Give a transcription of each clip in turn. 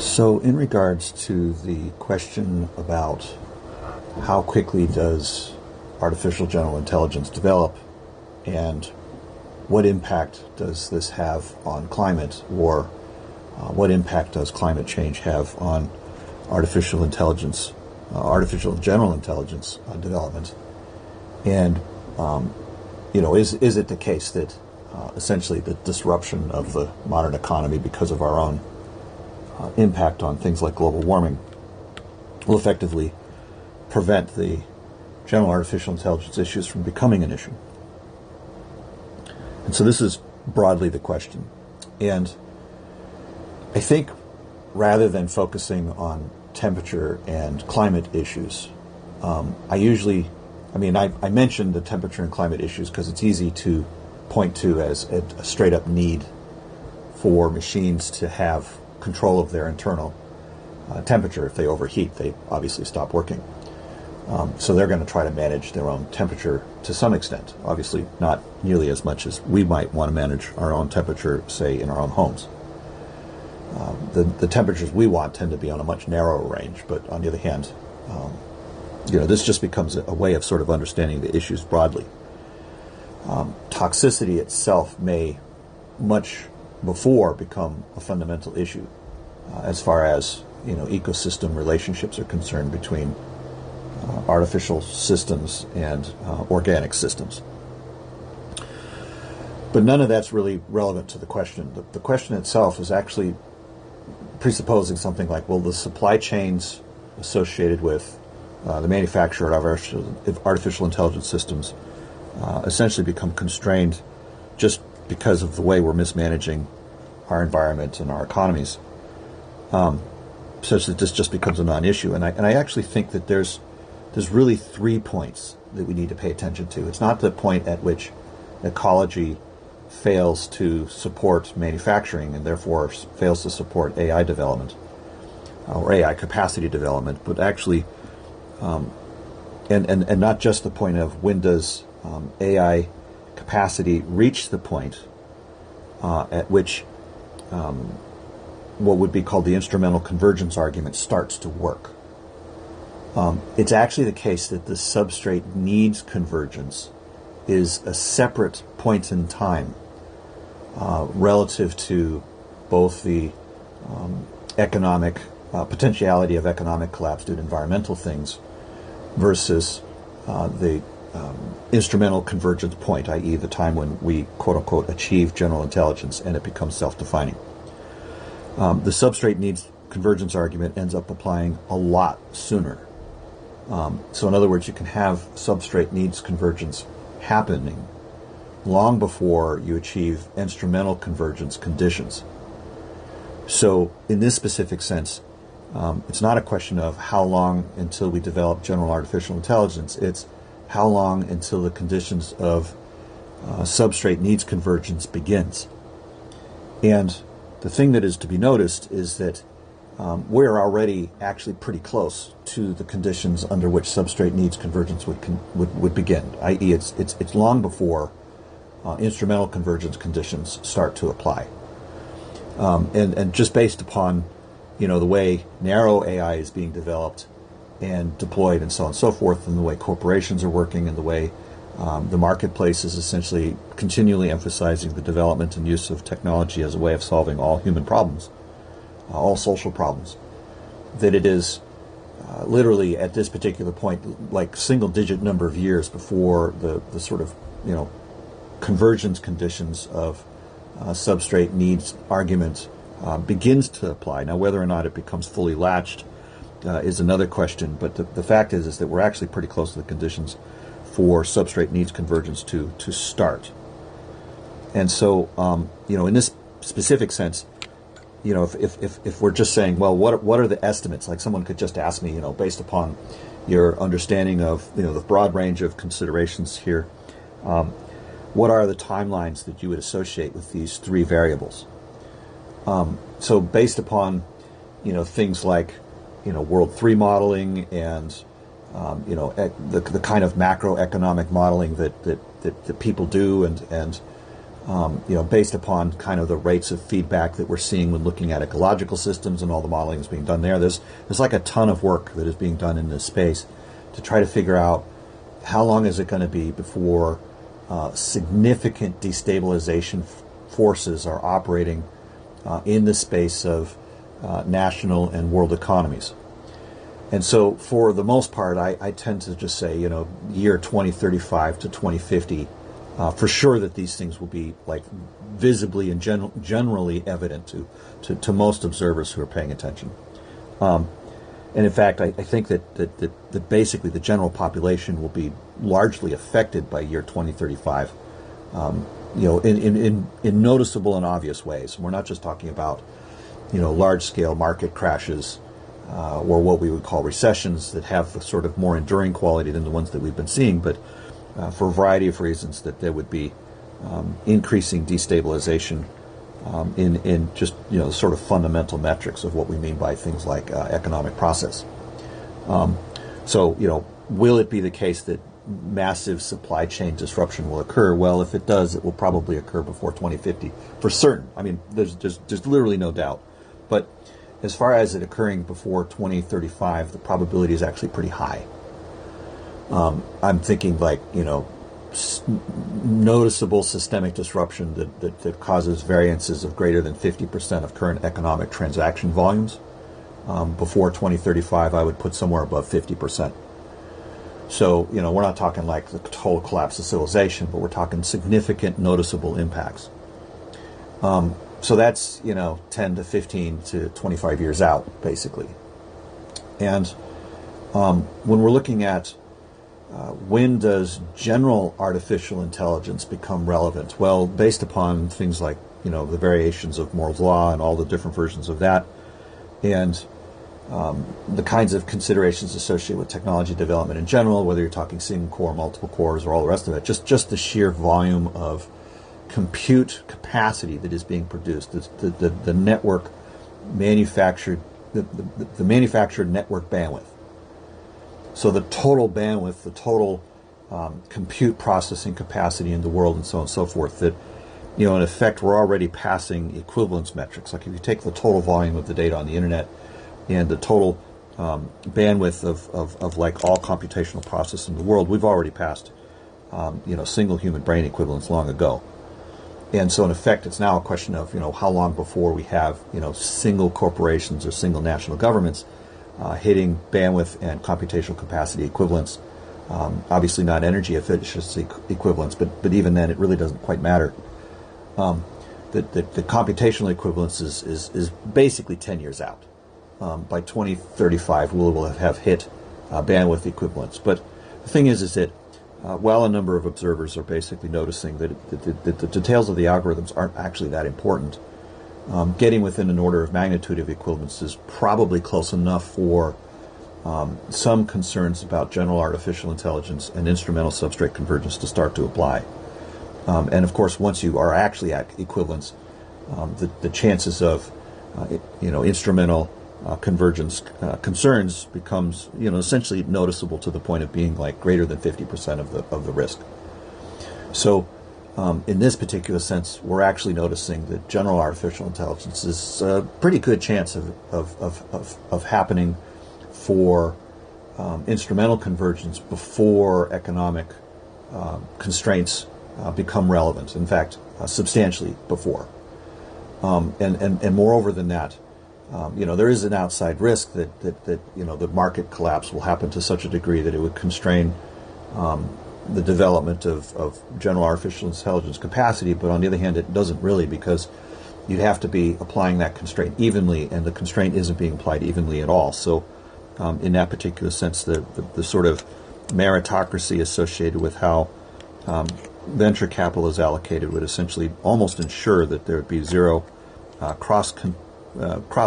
So in regards to the question about how quickly does artificial general intelligence develop and what impact does this have on climate, or what impact does climate change have on artificial intelligence, artificial general intelligence development? And is it the case that essentially the disruption of the modern economy because of our own impact on things like global warming will effectively prevent the general artificial intelligence issues from becoming an issue? And so this is broadly the question. And I think rather than focusing on temperature and climate issues, I mentioned the temperature and climate issues because it's easy to point to as a straight up need for machines to have control of their internal temperature. If they overheat, they obviously stop working. So they're going to try to manage their own temperature to some extent. Obviously not nearly as much as we might want to manage our own temperature, say, in our own homes. The temperatures we want tend to be on a much narrower range, but on the other hand, this just becomes a way of sort of understanding the issues broadly. Toxicity itself may much before become a fundamental issue as far as ecosystem relationships are concerned between artificial systems and organic systems. But none of that's really relevant to the question. The question itself is actually presupposing something like, well, the supply chains associated with the manufacture of artificial intelligence systems essentially become constrained just because of the way we're mismanaging our environment and our economies, such that this just becomes a non-issue. And I actually think that there's really 3 points that we need to pay attention to. It's not the point at which ecology fails to support manufacturing and therefore fails to support AI development or AI capacity development, but actually, and not just the point of when does AI capacity reach the point at which what would be called the instrumental convergence argument starts to work. It's actually the case that the substrate needs convergence is a separate point in time relative to both the economic potentiality of economic collapse due to environmental things versus the instrumental convergence point, i.e. the time when we quote-unquote achieve general intelligence and it becomes self-defining. The substrate needs convergence argument ends up applying a lot sooner. So in other words, you can have substrate needs convergence happening long before you achieve instrumental convergence conditions. So in this specific sense, it's not a question of how long until we develop general artificial intelligence. It's how long until the conditions of substrate needs convergence begins. And the thing that is to be noticed is that we're already actually pretty close to the conditions under which substrate needs convergence would begin, i.e. it's long before instrumental convergence conditions start to apply. And just based upon the way narrow AI is being developed and deployed and so on and so forth, and the way corporations are working and the way the marketplace is essentially continually emphasizing the development and use of technology as a way of solving all human problems, all social problems, that it is literally at this particular point like single-digit number of years before the sort of convergence conditions of substrate needs argument begins to apply. Now, whether or not it becomes fully latched is another question, but the fact is that we're actually pretty close to the conditions for substrate needs convergence to start. And so, in this specific sense, if we're just saying, well, what are the estimates? Like someone could just ask me, based upon your understanding of the broad range of considerations here, what are the timelines that you would associate with these 3 variables? So based upon things like World 3 modeling and the kind of macroeconomic modeling that people do and based upon kind of the rates of feedback that we're seeing when looking at ecological systems and all the modeling that's being done there. There's like a ton of work that is being done in this space to try to figure out how long is it going to be before significant destabilization forces are operating in the space of national and world economies. And so for the most part, I tend to just say, year 2035 to 2050, for sure that these things will be like visibly and generally evident to most observers who are paying attention. And in fact, I think that basically the general population will be largely affected by year 2035, in noticeable and obvious ways. We're not just talking about, large-scale market crashes or what we would call recessions that have the sort of more enduring quality than the ones that we've been seeing, but for a variety of reasons that there would be increasing destabilization in just sort of fundamental metrics of what we mean by things like economic process. So will it be the case that massive supply chain disruption will occur? Well, if it does, it will probably occur before 2050 for certain. I mean, there's literally no doubt. But as far as it occurring before 2035, the probability is actually pretty high. I'm thinking like noticeable systemic disruption that causes variances of greater than 50% of current economic transaction volumes. Before 2035, I would put somewhere above 50%. So, we're not talking like the total collapse of civilization, but we're talking significant noticeable impacts. So that's, 10 to 15 to 25 years out, basically. And when we're looking at when does general artificial intelligence become relevant? Well, based upon things like, the variations of Moore's law and all the different versions of that, and the kinds of considerations associated with technology development in general, whether you're talking single core, multiple cores, or all the rest of it, just the sheer volume of compute capacity that is being produced, the network manufactured, the manufactured network bandwidth. So the total bandwidth, the total compute processing capacity in the world, and so on and so forth, that, in effect, we're already passing equivalence metrics. Like if you take the total volume of the data on the internet and the total bandwidth of like all computational processing in the world, we've already passed, single human brain equivalents long ago. And so in effect, it's now a question of, how long before we have, single corporations or single national governments hitting bandwidth and computational capacity equivalents. Obviously not energy efficiency equivalents, but even then it really doesn't quite matter. The computational equivalence is basically 10 years out. By 2035, we will have hit bandwidth equivalence. But the thing is that while a number of observers are basically noticing that the details of the algorithms aren't actually that important, getting within an order of magnitude of equivalence is probably close enough for some concerns about general artificial intelligence and instrumental substrate convergence to start to apply. And of course, once you are actually at equivalence, the chances of instrumental convergence concerns becomes essentially noticeable to the point of being like greater than 50% of the risk. So in this particular sense, we're actually noticing that general artificial intelligence is a pretty good chance of happening for instrumental convergence before economic constraints become relevant. In fact, substantially before. And moreover than that, there is an outside risk that the market collapse will happen to such a degree that it would constrain the development of general artificial intelligence capacity. But on the other hand, it doesn't really, because you'd have to be applying that constraint evenly, and the constraint isn't being applied evenly at all. So in that particular sense, the sort of meritocracy associated with how venture capital is allocated would essentially almost ensure that there would be zero cross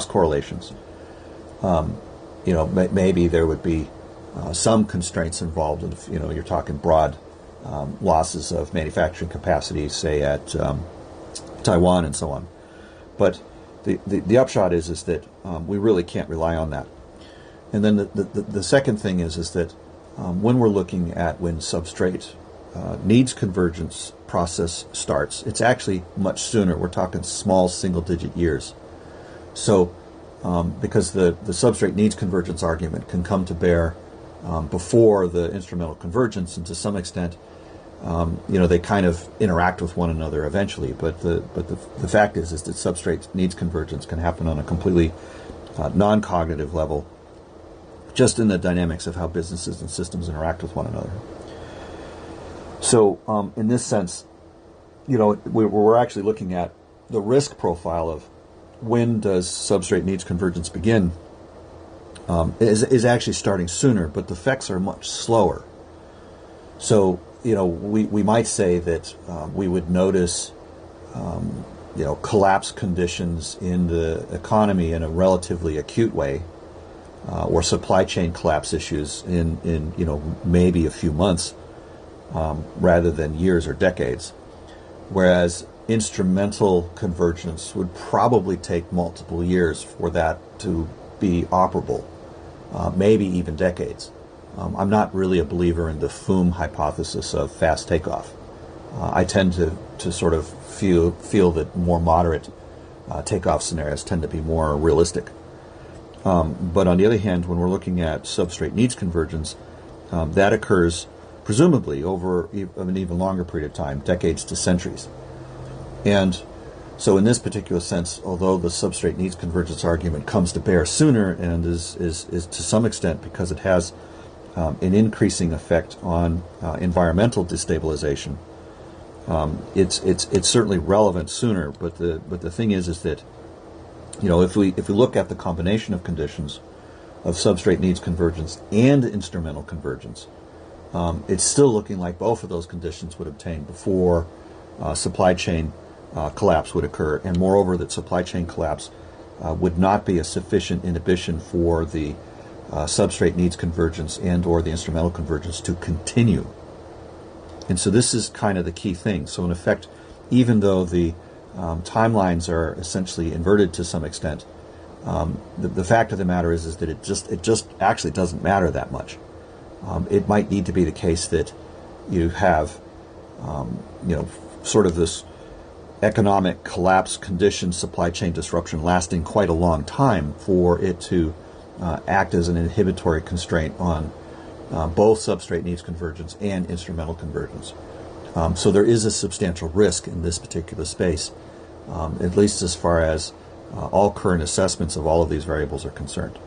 correlations. Maybe there would be some constraints involved, and you're talking broad losses of manufacturing capacity, say at Taiwan and so on. But the upshot is that we really can't rely on that. And then the second thing is that when we're looking at when substrate needs convergence process starts, it's actually much sooner. We're talking small single-digit years. So, because the substrate needs convergence argument can come to bear before the instrumental convergence, and to some extent, they kind of interact with one another eventually. But the fact is that substrate needs convergence can happen on a completely non-cognitive level, just in the dynamics of how businesses and systems interact with one another. So, in this sense, we're actually looking at the risk profile of when does substrate needs convergence begin is actually starting sooner, but the effects are much slower. So, we might say that we would notice, collapse conditions in the economy in a relatively acute way, or supply chain collapse issues in maybe a few months, rather than years or decades. Whereas instrumental convergence would probably take multiple years for that to be operable, maybe even decades. I'm not really a believer in the FOOM hypothesis of fast takeoff. I tend to sort of feel that more moderate takeoff scenarios tend to be more realistic. But on the other hand, when we're looking at substrate needs convergence, that occurs presumably over an even longer period of time, decades to centuries. And so in this particular sense, although the substrate needs convergence argument comes to bear sooner and is to some extent, because it has an increasing effect on environmental destabilization, it's certainly relevant sooner. But the thing is that if we look at the combination of conditions of substrate needs convergence and instrumental convergence, it's still looking like both of those conditions would obtain before supply chain collapse would occur, and moreover that supply chain collapse would not be a sufficient inhibition for the substrate needs convergence and or the instrumental convergence to continue. And so this is kind of the key thing. So in effect, even though the timelines are essentially inverted to some extent, the fact of the matter is that it just actually doesn't matter that much. It might need to be the case that you have sort of this economic collapse condition, supply chain disruption lasting quite a long time for it to act as an inhibitory constraint on both substrate needs convergence and instrumental convergence. So there is a substantial risk in this particular space, at least as far as all current assessments of all of these variables are concerned.